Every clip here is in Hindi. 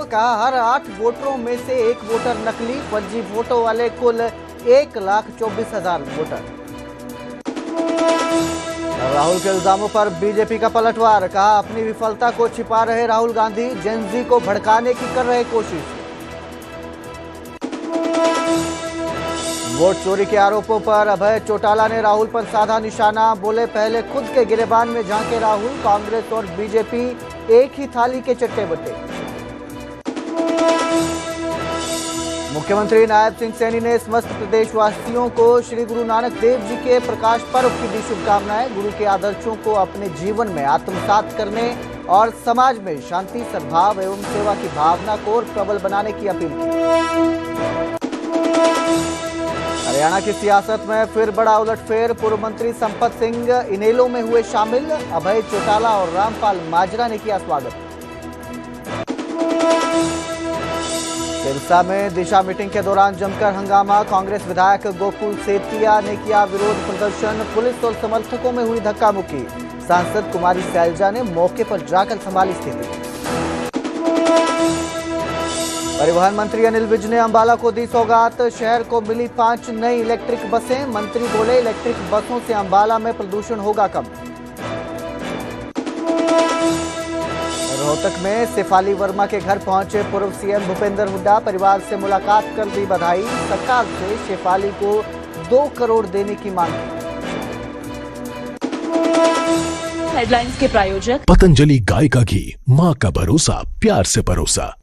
कहा हर 8 वोटरों में से एक वोटर नकली, फर्जी वोटों वाले कुल 1,24,000 वोटर। राहुल के इल्जामों पर बीजेपी का पलटवार, कहा अपनी विफलता को छिपा रहे राहुल गांधी, जेनजी को भड़काने की कर रहे कोशिश। वोट चोरी के आरोपों पर अभय चौटाला ने राहुल पर साधा निशाना, बोले पहले खुद के गिरेबान में झांके राहुल, कांग्रेस और बीजेपी एक ही थाली के चट्टे बट्टे। मुख्यमंत्री नायब सिंह सैनी ने समस्त प्रदेशवासियों को श्री गुरु नानक देव जी के प्रकाश पर्व की दी शुभकामनाएं, गुरु के आदर्शों को अपने जीवन में आत्मसात करने और समाज में शांति, सद्भाव एवं सेवा की भावना को और प्रबल बनाने की अपील की। हरियाणा की सियासत में फिर बड़ा उलटफेर, पूर्व मंत्री संपत सिंह इनेलो में हुए शामिल, अभय चौटाला और रामपाल माजरा ने किया स्वागत। सिरसा में दिशा मीटिंग के दौरान जमकर हंगामा, कांग्रेस विधायक गोकुल सेतिया ने किया विरोध प्रदर्शन, पुलिस और समर्थकों में हुई धक्का मुक्की, सांसद कुमारी सैलजा ने मौके पर जाकर संभाली स्थिति। परिवहन मंत्री अनिल विज ने अंबाला को दी सौगात, शहर को मिली 5 नई इलेक्ट्रिक बसें, मंत्री बोले इलेक्ट्रिक बसों से अंबाला में प्रदूषण होगा कम। रोहतक में शेफाली वर्मा के घर पहुंचे पूर्व सीएम भूपेंद्र हुड्डा, परिवार से मुलाकात कर दी बधाई, सरकार से शेफाली को 2 करोड़ देने की मांग की। हेडलाइंस के प्रायोजक पतंजलि गाय का घी, मां का भरोसा, प्यार से परोसा।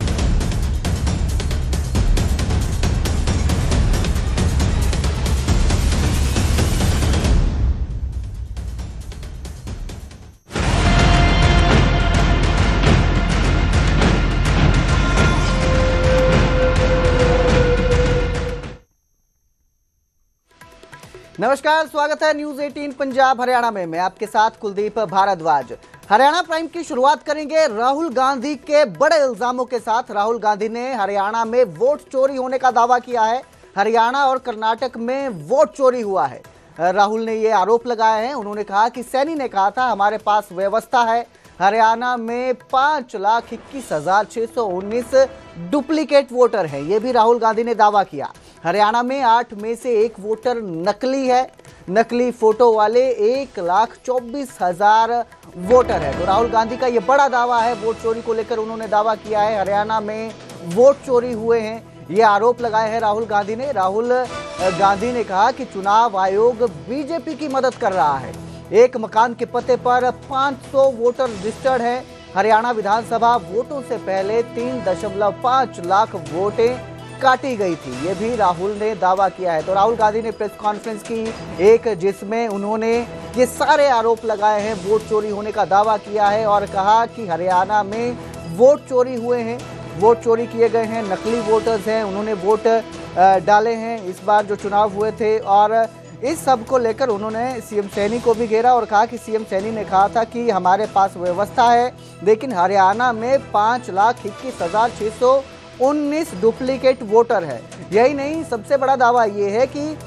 नमस्कार, स्वागत है न्यूज 18 पंजाब हरियाणा में। मैं आपके साथ कुलदीप भारद्वाज। हरियाणा प्राइम की शुरुआत करेंगे राहुल गांधी के बड़े इल्जामों के साथ। राहुल गांधी ने हरियाणा में वोट चोरी होने का दावा किया है। हरियाणा और कर्नाटक में वोट चोरी हुआ है। राहुल ने ये आरोप लगाए हैं। उन्होंने कहा कि सैनी ने कहा था हमारे पास व्यवस्था है। हरियाणा में 5,21,619 डुप्लीकेट वोटर हैं, ये भी राहुल गांधी ने दावा किया। हरियाणा में 8 में से 1 वोटर नकली है। नकली फोटो वाले 1,24,000 वोटर है। तो राहुल गांधी का ये बड़ा दावा है। वोट चोरी को लेकर उन्होंने दावा किया है हरियाणा में वोट चोरी हुए हैं, ये आरोप लगाए हैं राहुल गांधी ने। राहुल गांधी ने कहा कि चुनाव आयोग बीजेपी की मदद कर रहा है। एक मकान के पते पर 500 वोटर रजिस्टर्ड हैं। हरियाणा विधानसभा वोटों से पहले 3.5 लाख वोटें काटी गई थी, ये भी राहुल ने दावा किया है। तो राहुल गांधी ने प्रेस कॉन्फ्रेंस की एक, जिसमें उन्होंने ये सारे आरोप लगाए हैं, वोट चोरी होने का दावा किया है और कहा कि हरियाणा में वोट चोरी हुए हैं, वोट चोरी किए गए हैं, नकली वोटर्स हैं, उन्होंने वोट डाले हैं इस बार जो चुनाव हुए थे। और इस सब को लेकर उन्होंने सीएम सैनी को भी घेरा और कहा कि सीएम सैनी ने कहा था कि हमारे पास व्यवस्था है, लेकिन हरियाणा में 5,21,619 डुप्लीकेट वोटर है। यही नहीं, सबसे बड़ा दावा ये है कि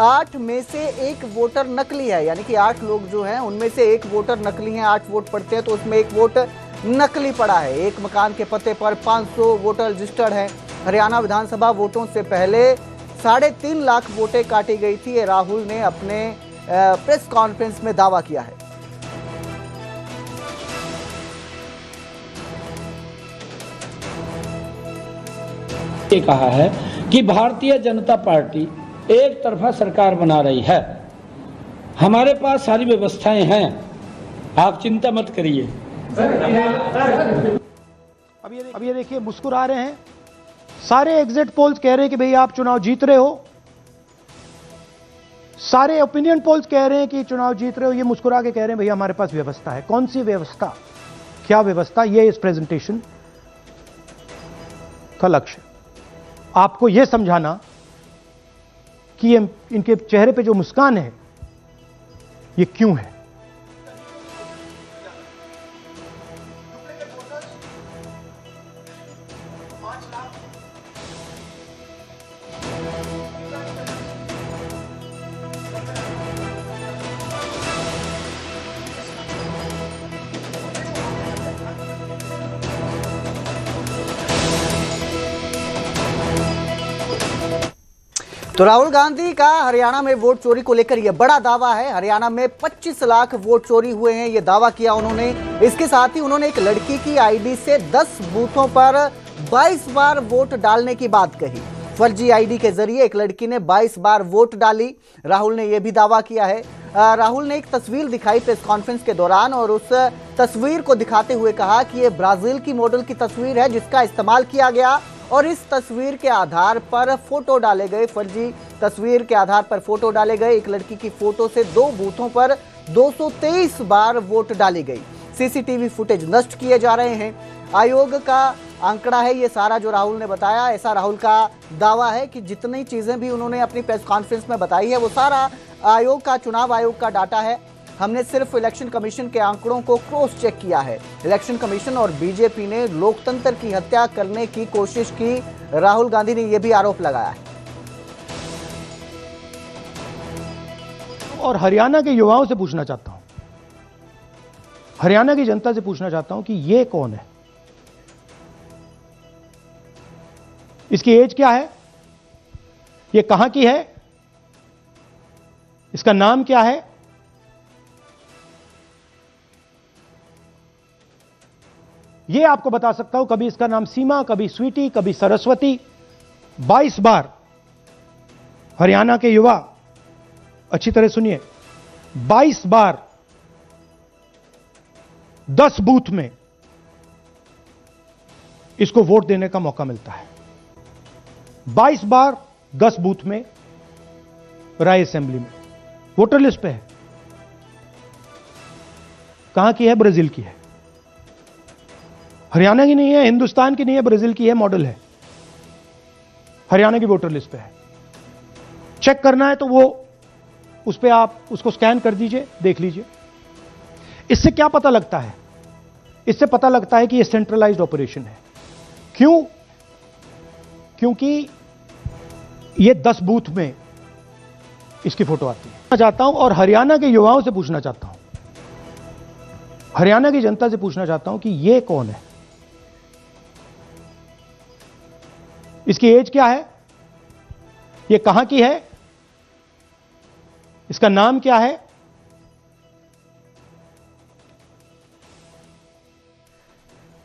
8 में से 1 वोटर नकली है, यानी कि 8 लोग जो हैं उनमें से 1 वोटर नकली हैं। 8 वोट पड़ते हैं तो उसमें 1 वोट नकली पड़ा है। एक मकान के पते पर 500 वोटर रजिस्टर्ड हैं। हरियाणा विधानसभा वोटों से पहले 3.5 लाख वोटें काटी गई थी, ये राहुल ने अपने प्रेस कॉन्फ्रेंस में दावा किया है। ये कहा है कि भारतीय जनता पार्टी एक तरफा सरकार बना रही है, हमारे पास सारी व्यवस्थाएं हैं, आप चिंता मत करिए। अब ये देखिए, मुस्कुरा रहे हैं। सारे एग्जिट पोल्स कह रहे हैं कि भाई आप चुनाव जीत रहे हो, सारे ओपिनियन पोल्स कह रहे हैं कि चुनाव जीत रहे हो। ये मुस्कुरा के कह रहे हैं भैया हमारे पास व्यवस्था है। कौन सी व्यवस्था, क्या व्यवस्था? ये इस प्रेजेंटेशन का लक्ष्य, आपको यह समझाना कि इनके चेहरे पे जो मुस्कान है ये क्यों है। तो राहुल गांधी का हरियाणा में वोट चोरी को लेकर यह बड़ा दावा है। हरियाणा में 25 लाख वोट चोरी हुए हैं, यह दावा किया उन्होंने। इसके साथ ही उन्होंने एक लड़की की आईडी से 10 बूथों पर 22 बार वोट डालने की बात कही। फर्जी आईडी के जरिए एक लड़की ने 22 बार वोट डाली, राहुल ने यह भी दावा किया है। राहुल ने एक तस्वीर दिखाई प्रेस कॉन्फ्रेंस के दौरान और उस तस्वीर को दिखाते हुए कहा कि यह ब्राजील की मॉडल की तस्वीर है जिसका इस्तेमाल किया गया और इस तस्वीर के आधार पर फोटो डाले गए, फर्जी तस्वीर के आधार पर फोटो डाले गए। एक लड़की की फोटो से 2 बूथों पर 223 बार वोट डाली गई। सीसीटीवी फुटेज नष्ट किए जा रहे हैं। आयोग का आंकड़ा है ये सारा जो राहुल ने बताया। ऐसा राहुल का दावा है कि जितनी चीजें भी उन्होंने अपनी प्रेस कॉन्फ्रेंस में बताई है वो सारा आयोग का, चुनाव आयोग का डाटा है। हमने सिर्फ इलेक्शन कमीशन के आंकड़ों को क्रॉस चेक किया है। इलेक्शन कमीशन और बीजेपी ने लोकतंत्र की हत्या करने की कोशिश की, राहुल गांधी ने यह भी आरोप लगाया है। और हरियाणा के युवाओं से पूछना चाहता हूं, हरियाणा की जनता से पूछना चाहता हूं कि ये कौन है, इसकी एज क्या है, ये कहां की है, इसका नाम क्या है। ये आपको बता सकता हूं, कभी इसका नाम सीमा, कभी स्वीटी, कभी सरस्वती। 22 बार हरियाणा के युवा अच्छी तरह सुनिए, 22 बार 10 बूथ में इसको वोट देने का मौका मिलता है। 22 बार 10 बूथ में राय असेंबली में वोटर लिस्ट पे है। कहां की है? ब्राजील की है, हरियाणा की नहीं है, हिंदुस्तान की नहीं है, ब्राजील की है, मॉडल है, हरियाणा की वोटर लिस्ट पे है। चेक करना है तो वो उस पे आप उसको स्कैन कर दीजिए, देख लीजिए। इससे क्या पता लगता है? इससे पता लगता है कि ये सेंट्रलाइज्ड ऑपरेशन है। क्यों? क्योंकि ये 10 बूथ में इसकी फोटो आती है। मैं चाहता हूं और हरियाणा के युवाओं से पूछना चाहता हूं, हरियाणा की जनता से पूछना चाहता हूं कि ये कौन है, इसकी एज क्या है, ये कहां की है, इसका नाम क्या है।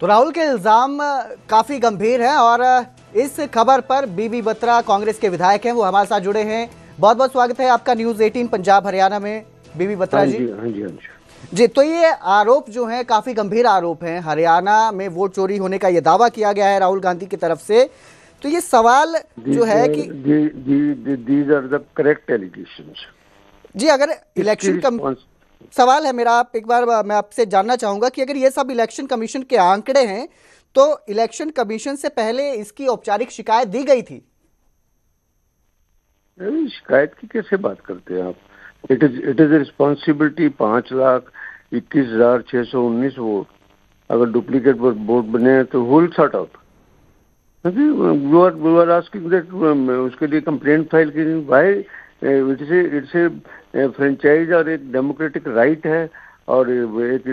तो राहुल के इल्जाम काफी गंभीर हैं और इस खबर पर बीबी बत्रा कांग्रेस के विधायक हैं, वो हमारे साथ जुड़े हैं। बहुत बहुत स्वागत है आपका न्यूज़ 18 पंजाब हरियाणा में, बीबी बत्रा जी। हाँ जी। जी, तो ये आरोप जो है काफी गंभीर आरोप हैं। हरियाणा में वोट चोरी होने का ये दावा किया गया है राहुल गांधी की तरफ से। तो ये सवाल जो है कि these are the correct allegations. जी, अगर इलेक्शन सवाल है मेरा, आप एक बार मैं आपसे जानना चाहूंगा कि अगर ये सब इलेक्शन कमीशन के आंकड़े हैं तो इलेक्शन कमीशन से पहले इसकी औपचारिक शिकायत दी गई थी? शिकायत की कैसे बात करते हैं आप? It is responsibility 5,21,619 vote. अगर डुप्लीकेट वोट बने तो हुल sort out. You are asking that उसके लिए कंप्लेंट फाइल की। व्हाई? इट्स ए फ्रेंचाइज और एक डेमोक्रेटिक राइट है और एक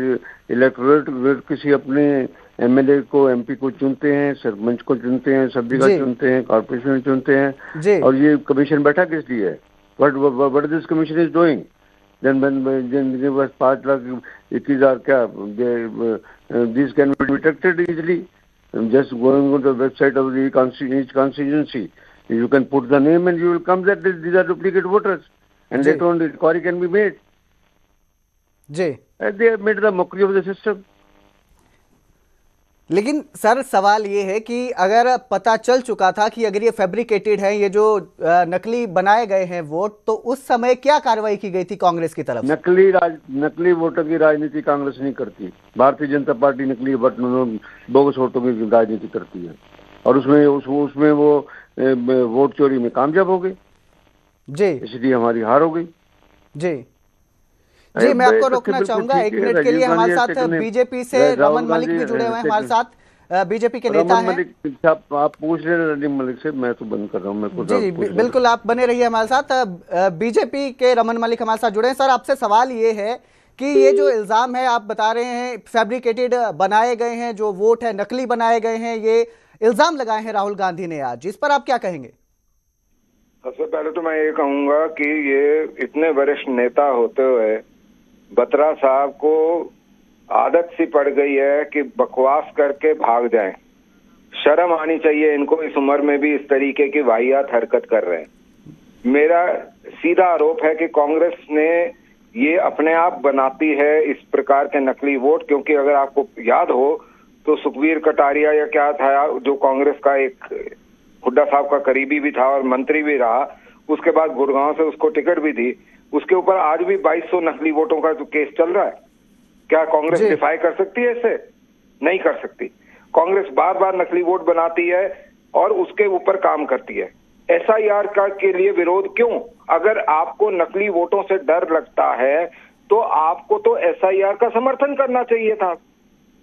इलेक्टोरेट किसी अपने एमएलए को, एमपी को चुनते हैं, सरपंच को चुनते हैं, सभी का चुनते हैं, कॉर्पोरेशन चुनते हैं। और ये कमीशन बैठा किस लिए है? What this commission is doing? जिनके पास 5,21,000 क्या, this can be detected easily just going on the website of each constituency. You can put the name and you will come that these are duplicate voters, and later on the inquiry can be made. They have made the mockery of the system. लेकिन सर सवाल ये है कि अगर पता चल चुका था कि अगर ये फैब्रिकेटेड है, ये जो नकली बनाए गए हैं वोट, तो उस समय क्या कार्रवाई की गई थी कांग्रेस की तरफ? नकली वोटों की राजनीति कांग्रेस नहीं करती। भारतीय जनता पार्टी नकली बोगस वोटों की राजनीति करती है और उसमें वो वोट चोरी में कामयाब हो गए जी, इसलिए हमारी हार हो गई जी। जी, मैं आपको रोकना चाहूंगा 1 मिनट के लिए। हमारे साथ बीजेपी से रमन मलिक भी जुड़े हुए हैं, हमारे साथ बीजेपी के नेता हैं। आप पूछ रहे हैं रमन मलिक से, मैं तो बंद कर रहा हूँ। जी, बिल्कुल, आप बने रहिए हमारे साथ। बीजेपी के रमन मलिक हमारे साथ जुड़े हैं। सर, आपसे सवाल ये है कि ये जो इल्जाम है, आप बता रहे हैं फैब्रिकेटेड बनाए गए हैं, जो वोट है नकली बनाए गए हैं, ये इल्जाम लगाए हैं राहुल गांधी ने आज, इस पर आप क्या कहेंगे? सबसे पहले तो मैं ये कहूंगा कि ये इतने वरिष्ठ नेता होते हुए बत्रा साहब को आदत सी पड़ गई है कि बकवास करके भाग जाएं। शर्म आनी चाहिए इनको, इस उम्र में भी इस तरीके की वाहियात हरकत कर रहे हैं। मेरा सीधा आरोप है कि कांग्रेस ने ये अपने आप बनाती है इस प्रकार के नकली वोट, क्योंकि अगर आपको याद हो तो सुखबीर कटारिया या क्या था जो कांग्रेस का एक हुड्डा साहब का करीबी भी था और मंत्री भी रहा, उसके बाद गुड़गांव से उसको टिकट भी थी, उसके ऊपर आज भी 2200 नकली वोटों का जो केस चल रहा है। क्या कांग्रेस डिफाई कर सकती है इससे? नहीं कर सकती। कांग्रेस बार बार नकली वोट बनाती है और उसके ऊपर काम करती है। एसआईआर का के लिए विरोध क्यों? अगर आपको नकली वोटों से डर लगता है तो आपको तो एसआईआर का समर्थन करना चाहिए था।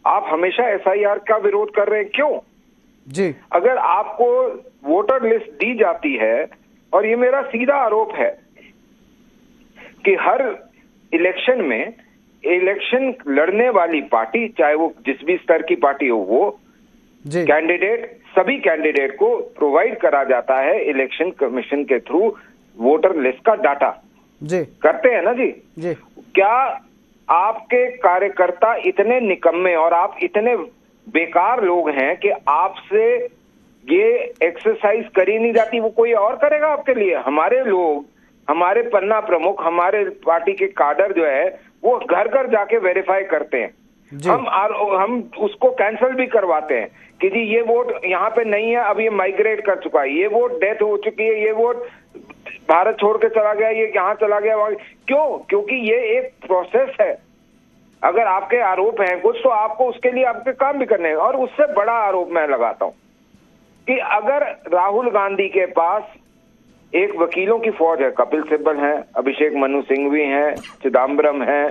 आप हमेशा एसआईआर का विरोध कर रहे हैं, क्यों? जी, अगर आपको वोटर लिस्ट दी जाती है, और ये मेरा सीधा आरोप है कि हर इलेक्शन में इलेक्शन लड़ने वाली पार्टी, चाहे वो जिस भी स्तर की पार्टी हो, वो जी, कैंडिडेट, सभी कैंडिडेट को प्रोवाइड करा जाता है इलेक्शन कमीशन के थ्रू वोटर लिस्ट का डाटा। जी, करते हैं ना जी? जी, क्या आपके कार्यकर्ता इतने निकम्मे और आप इतने बेकार लोग हैं कि आपसे ये एक्सरसाइज करी नहीं जाती? वो कोई और करेगा आपके लिए? हमारे लोग, हमारे पन्ना प्रमुख, हमारे पार्टी के काडर जो है वो घर घर जाके वेरीफाई करते हैं। हम उसको कैंसिल भी करवाते हैं कि जी ये वोट यहाँ पे नहीं है, अब ये माइग्रेट कर चुका है, ये वोट डेथ हो चुकी है, ये वोट भारत छोड़ के चला गया, ये यहाँ चला गया, वहां। क्यों? क्योंकि ये एक प्रोसेस है। अगर आपके आरोप हैं कुछ तो आपको उसके लिए आपके काम भी करने हैं। और उससे बड़ा आरोप मैं लगाता हूं कि अगर राहुल गांधी के पास एक वकीलों की फौज है, कपिल सिब्बल है, अभिषेक मनु सिंघवी हैं, चिदम्बरम है,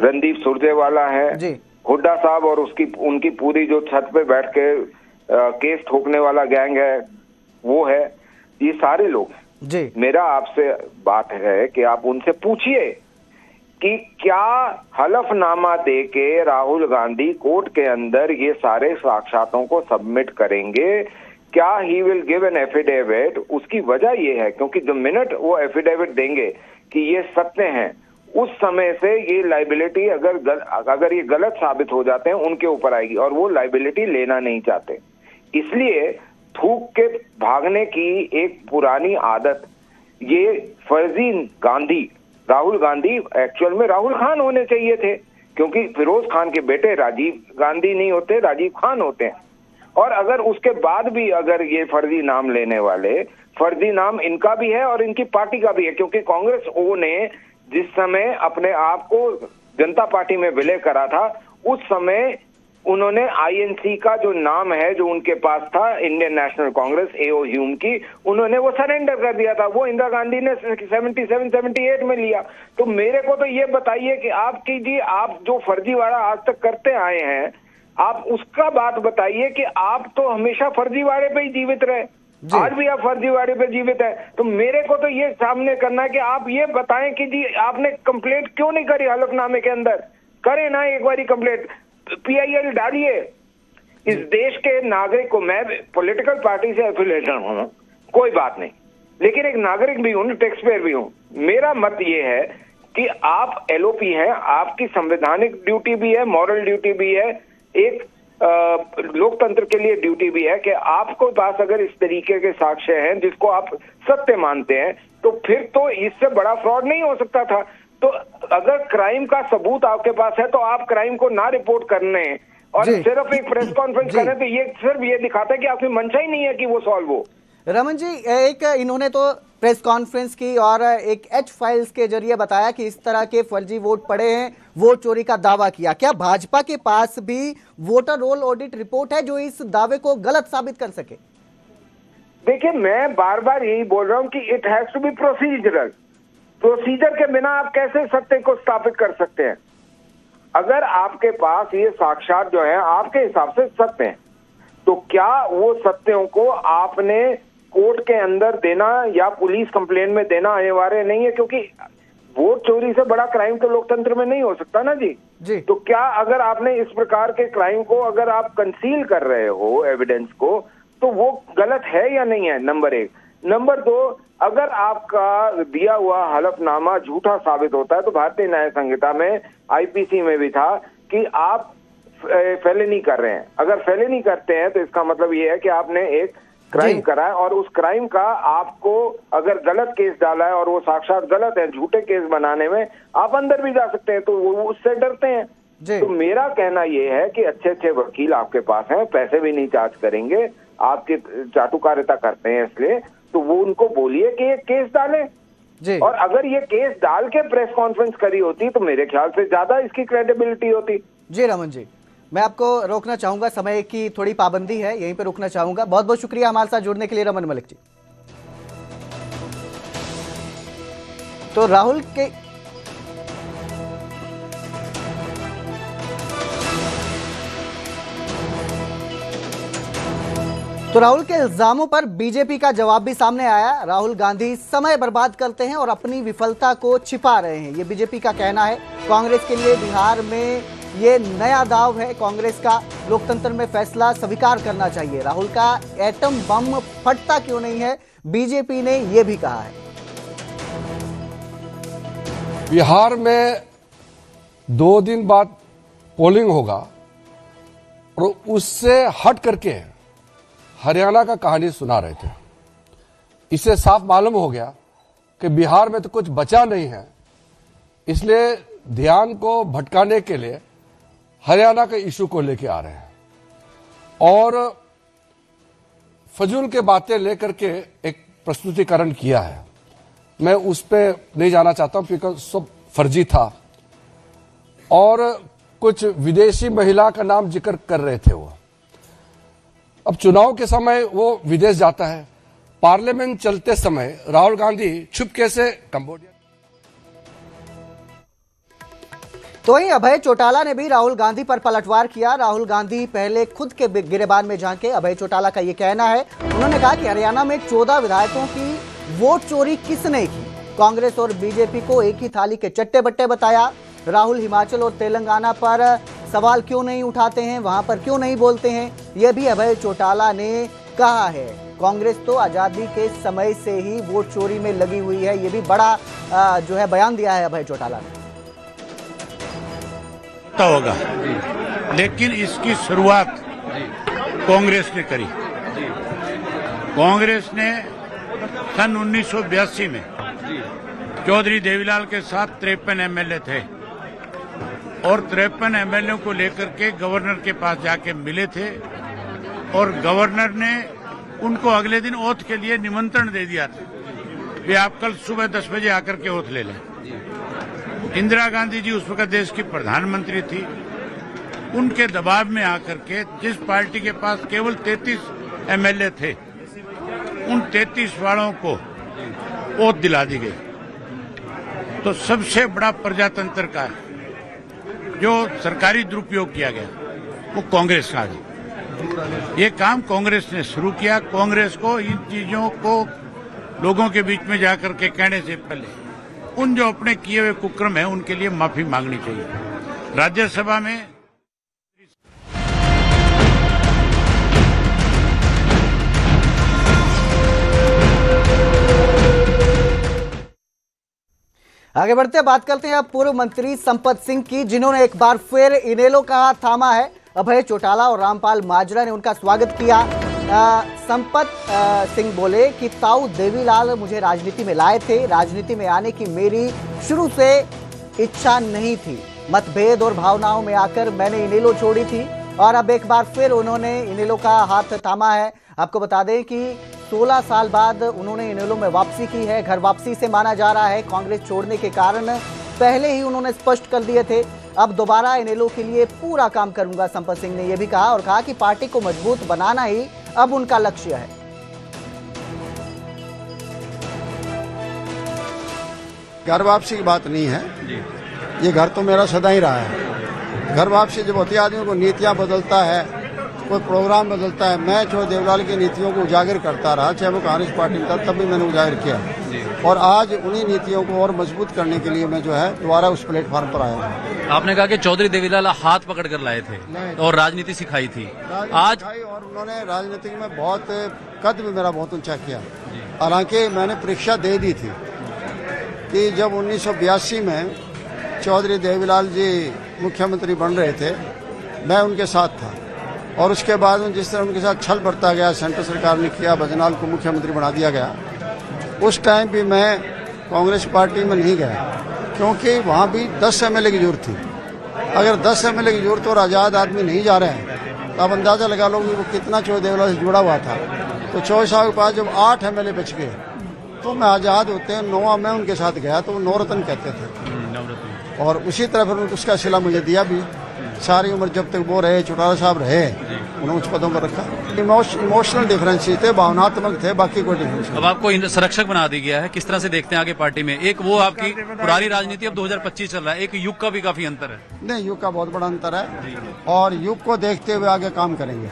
रणदीप सुरजेवाला है, हुड्डा साहब और उनकी पूरी जो छत पे बैठ के केस ठोकने वाला गैंग है वो है, ये सारे लोग हैं जी। मेरा आपसे बात है कि आप उनसे पूछिए कि क्या हलफनामा देके राहुल गांधी कोर्ट के अंदर ये सारे साक्ष्यातों को सबमिट करेंगे? क्या he will give an affidavit? उसकी वजह ये है क्योंकि द मिनट वो एफिडेविट देंगे कि ये सत्य हैं, उस समय से ये लाइबिलिटी अगर ये गलत साबित हो जाते हैं उनके ऊपर आएगी और वो लाइबिलिटी लेना नहीं चाहते। इसलिए थूक के भागने की एक पुरानी आदत, ये फर्जी गांधी, राहुल गांधी एक्चुअल में राहुल खान होने चाहिए थे, क्योंकि फिरोज खान के बेटे राजीव गांधी नहीं होते, राजीव खान होते हैं। और अगर उसके बाद भी अगर ये फर्जी नाम लेने वाले, फर्जी नाम इनका भी है और इनकी पार्टी का भी है, क्योंकि कांग्रेस ओ ने जिस समय अपने आप को जनता पार्टी में विलय करा था उस समय उन्होंने आईएनसी का जो नाम है जो उनके पास था, इंडियन नेशनल कांग्रेस, एओ ह्यूम की, उन्होंने वो सरेंडर कर दिया था। वो इंदिरा गांधी ने 77-78 में लिया। तो मेरे को तो ये बताइए कि आप कीजिए, आप जो फर्जीवाड़ा आज तक करते आए हैं, आप उसका बात बताइए कि आप तो हमेशा फर्जीवाड़े पे ही जीवित रहे, आज भी आप फर्जीवाड़े पे जीवित है। तो मेरे को तो ये सामने करना है कि आप ये बताएं कि जी आपने कंप्लेंट क्यों नहीं करी हलफनामे के अंदर? करे ना एक बारी कंप्लेंट, पीआईएल डालिए। इस देश के नागरिक को, मैं पॉलिटिकल पार्टी से एफिलिएटेड हूं, कोई बात नहीं, लेकिन एक नागरिक भी हूं, टैक्स पेयर भी हूं। मेरा मत ये है कि आप एलओपी हैं, आपकी संवैधानिक ड्यूटी भी है, मॉरल ड्यूटी भी है, एक लोकतंत्र के लिए ड्यूटी भी है कि आपको पास अगर इस तरीके के साक्ष्य हैं जिसको आप सत्य मानते हैं, तो फिर तो इससे बड़ा फ्रॉड नहीं हो सकता था। तो अगर क्राइम का सबूत आपके पास है तो आप क्राइम को ना रिपोर्ट करने और सिर्फ एक प्रेस कॉन्फ्रेंस करें तो ये सिर्फ ये दिखाता है कि आपकी मंशा ही नहीं है कि वो सॉल्व हो। रमन जी, एक इन्होंने तो प्रेस कॉन्फ्रेंस की और एक एच फाइल्स के जरिए बताया कि इस तरह के फर्जी वोट पड़े हैं, वोट चोरी का दावा किया। क्या भाजपा के पास भी वोटर रोल ऑडिट रिपोर्ट है जो इस दावे को गलत साबित कर सके? देखिए, मैं बार बार यही बोल रहा हूं कि it has to be procedural. Procedure के बिना आप कैसे सत्य को स्थापित कर सकते हैं? अगर आपके पास ये साक्ष्यात जो है आपके हिसाब से सत्य हैं, तो क्या वो सत्यों को आपने कोर्ट के अंदर देना या पुलिस कंप्लेन में देना अनिवार्य नहीं है? क्योंकि वोट चोरी से बड़ा क्राइम तो लोकतंत्र में नहीं हो सकता ना जी। तो क्या अगर आपने इस प्रकार के क्राइम को अगर आप कंसील कर रहे हो एविडेंस को, तो वो गलत है या नहीं है? नंबर एक। नंबर 2, अगर आपका दिया हुआ हलफनामा झूठा साबित होता है तो भारतीय न्याय संहिता में, आईपीसी में भी था कि आप फेलिनी कर रहे हैं। अगर फेलिनी करते हैं तो इसका मतलब ये है कि आपने एक क्राइम करा है, और उस क्राइम का आपको अगर गलत केस डाला है और वो साक्षात गलत है, झूठे केस बनाने में आप अंदर भी जा सकते हैं, तो वो उससे डरते हैं। तो मेरा कहना ये है कि अच्छे अच्छे वकील आपके पास हैं, पैसे भी नहीं चार्ज करेंगे, आपकी चाटुकारिता करते हैं, इसलिए तो वो उनको बोलिए कि ये केस डालें। और अगर ये केस डाल के प्रेस कॉन्फ्रेंस करी होती तो मेरे ख्याल से ज्यादा इसकी क्रेडिबिलिटी होती। जी रमन जी, मैं आपको रोकना चाहूंगा, समय की थोड़ी पाबंदी है, यहीं पे रुकना चाहूंगा। बहुत बहुत शुक्रिया हमारे साथ जुड़ने के लिए रमन मलिक जी। तो राहुल के इल्जामों पर बीजेपी का जवाब भी सामने आया। राहुल गांधी समय बर्बाद करते हैं और अपनी विफलता को छिपा रहे हैं, ये बीजेपी का कहना है। कांग्रेस के लिए बिहार में ये नया दाव है, कांग्रेस का लोकतंत्र में फैसला स्वीकार करना चाहिए। राहुल का एटम बम फटता क्यों नहीं है, बीजेपी ने यह भी कहा है। बिहार में 2 दिन बाद पोलिंग होगा और उससे हट करके हरियाणा का कहानी सुना रहे थे। इससे साफ मालूम हो गया कि बिहार में तो कुछ बचा नहीं है, इसलिए ध्यान को भटकाने के लिए हरियाणा के इशू को लेके आ रहे हैं और फजूल के बातें लेकर के एक प्रस्तुतिकरण किया है। मैं उस पर नहीं जाना चाहता हूं क्योंकि सब फर्जी था और कुछ विदेशी महिला का नाम जिक्र कर रहे थे। वो अब चुनाव के समय वो विदेश जाता है, पार्लियामेंट चलते समय राहुल गांधी छुपके से कंबोडिया। तो वहीं अभय चौटाला ने भी राहुल गांधी पर पलटवार किया। राहुल गांधी पहले खुद के गिरेबान में झांके। अभय चौटाला का ये कहना है, उन्होंने कहा कि हरियाणा में 14 विधायकों की वोट चोरी किसने की। कांग्रेस और बीजेपी को एक ही थाली के चट्टे बट्टे बताया। राहुल हिमाचल और तेलंगाना पर सवाल क्यों नहीं उठाते हैं, वहां पर क्यों नहीं बोलते हैं, यह भी अभय चौटाला ने कहा है। कांग्रेस तो आजादी के समय से ही वोट चोरी में लगी हुई है, ये भी बड़ा जो है बयान दिया है अभय चौटाला ने। होगा, लेकिन इसकी शुरुआत कांग्रेस ने करी। कांग्रेस ने सन 1982 में चौधरी देवीलाल के साथ 53 एमएलए थे और 53 एमएलए को लेकर के गवर्नर के पास जाके मिले थे और गवर्नर ने उनको अगले दिन ओथ के लिए निमंत्रण दे दिया था कि आप कल सुबह 10 बजे आकर के ओथ ले लें। इंदिरा गांधी जी उस वक्त देश की प्रधानमंत्री थी, उनके दबाव में आकर के जिस पार्टी के पास केवल 33 एमएलए थे, उन 33 वालों को ओथ दिला दी गई। तो सबसे बड़ा प्रजातंत्र का जो सरकारी दुरुपयोग किया गया वो कांग्रेस का है। ये काम कांग्रेस ने शुरू किया। कांग्रेस को इन चीजों को लोगों के बीच में जाकर के कहने से पहले उन जो अपने किए हुए कुक्रम है उनके लिए माफी मांगनी चाहिए। राज्यसभा में आगे बढ़ते बात करते हैं अब पूर्व मंत्री संपत सिंह की, जिन्होंने एक बार फिर इनेलो का हाथ थामा है। अभय चौटाला और रामपाल माजरा ने उनका स्वागत किया। संपत सिंह बोले कि ताऊ देवीलाल मुझे राजनीति में लाए थे, राजनीति में आने की मेरी शुरू से इच्छा नहीं थी, मतभेद और भावनाओं में आकर मैंने इनेलो छोड़ी थी और अब एक बार फिर उन्होंने इनेलो का हाथ थामा है। आपको बता दें कि 16 साल बाद उन्होंने इनेलो में वापसी की है। घर वापसी से माना जा रहा है। कांग्रेस छोड़ने के कारण पहले ही उन्होंने स्पष्ट कर दिए थे, अब दोबारा इनेलो के लिए पूरा काम करूंगा। संपत सिंह ने यह भी कहा और कहा कि पार्टी को मजबूत बनाना ही अब उनका लक्ष्य है। घर वापसी की बात नहीं है, ये घर तो मेरा सदा ही रहा है। घर वापसी जब होती है, आदमी को नीतियां बदलता है, कोई प्रोग्राम बदलता है। मैं जो देवलाल की नीतियों को उजागर करता रहा, चाहे वो कांग्रेस पार्टी में था, तब भी मैंने उजागर किया और आज उन्हीं नीतियों को और मजबूत करने के लिए मैं जो है दोबारा उस प्लेटफॉर्म पर आया हूँ। आपने कहा कि चौधरी देवीलाल हाथ पकड़ कर लाए थे और राजनीति सिखाई थी आज, और उन्होंने राजनीति में बहुत कद भी मेरा बहुत ऊंचा किया। हालांकि मैंने परीक्षा दे दी थी कि जब 1982 में चौधरी देवीलाल जी मुख्यमंत्री बन रहे थे, मैं उनके साथ था। और उसके बाद में जिस तरह उनके साथ छल बरता गया, सेंट्रल सरकार ने किया, भजनाल को मुख्यमंत्री बना दिया गया, उस टाइम भी मैं कांग्रेस पार्टी में नहीं गया, क्योंकि वहाँ भी 10 एमएलए की जरूरत थी। अगर 10 एमएलए की जरूरत और आज़ाद आदमी नहीं जा रहे हैं तो आप अंदाज़ा लगा लो कि वो कितना चौधरी देवीलाल से जुड़ा हुआ था। तो चौधरी साहब के पास जब 8 एमएलए बच गए तो मैं आज़ाद होते हैं 9वां मैं उनके साथ गया, तो वो नवरत्न कहते थे। और उसी तरह फिर उसका सिला मुझे दिया भी। सारी उम्र जब तक वो रहे, चौटाला साहब रहे, उन्होंने उस पदों पर रखा। इमोशनल डिफरेंस थे, भावनात्मक थे, बाकी कोई डिफरेंस। अब आपको संरक्षक बना दिया गया है, किस तरह से देखते हैं आगे पार्टी में? एक वो आपकी पुरानी राजनीति, अब 2025 चल रहा है, एक युग का भी काफी अंतर है। नहीं, युग का बहुत बड़ा अंतर है और युग को देखते हुए आगे काम करेंगे।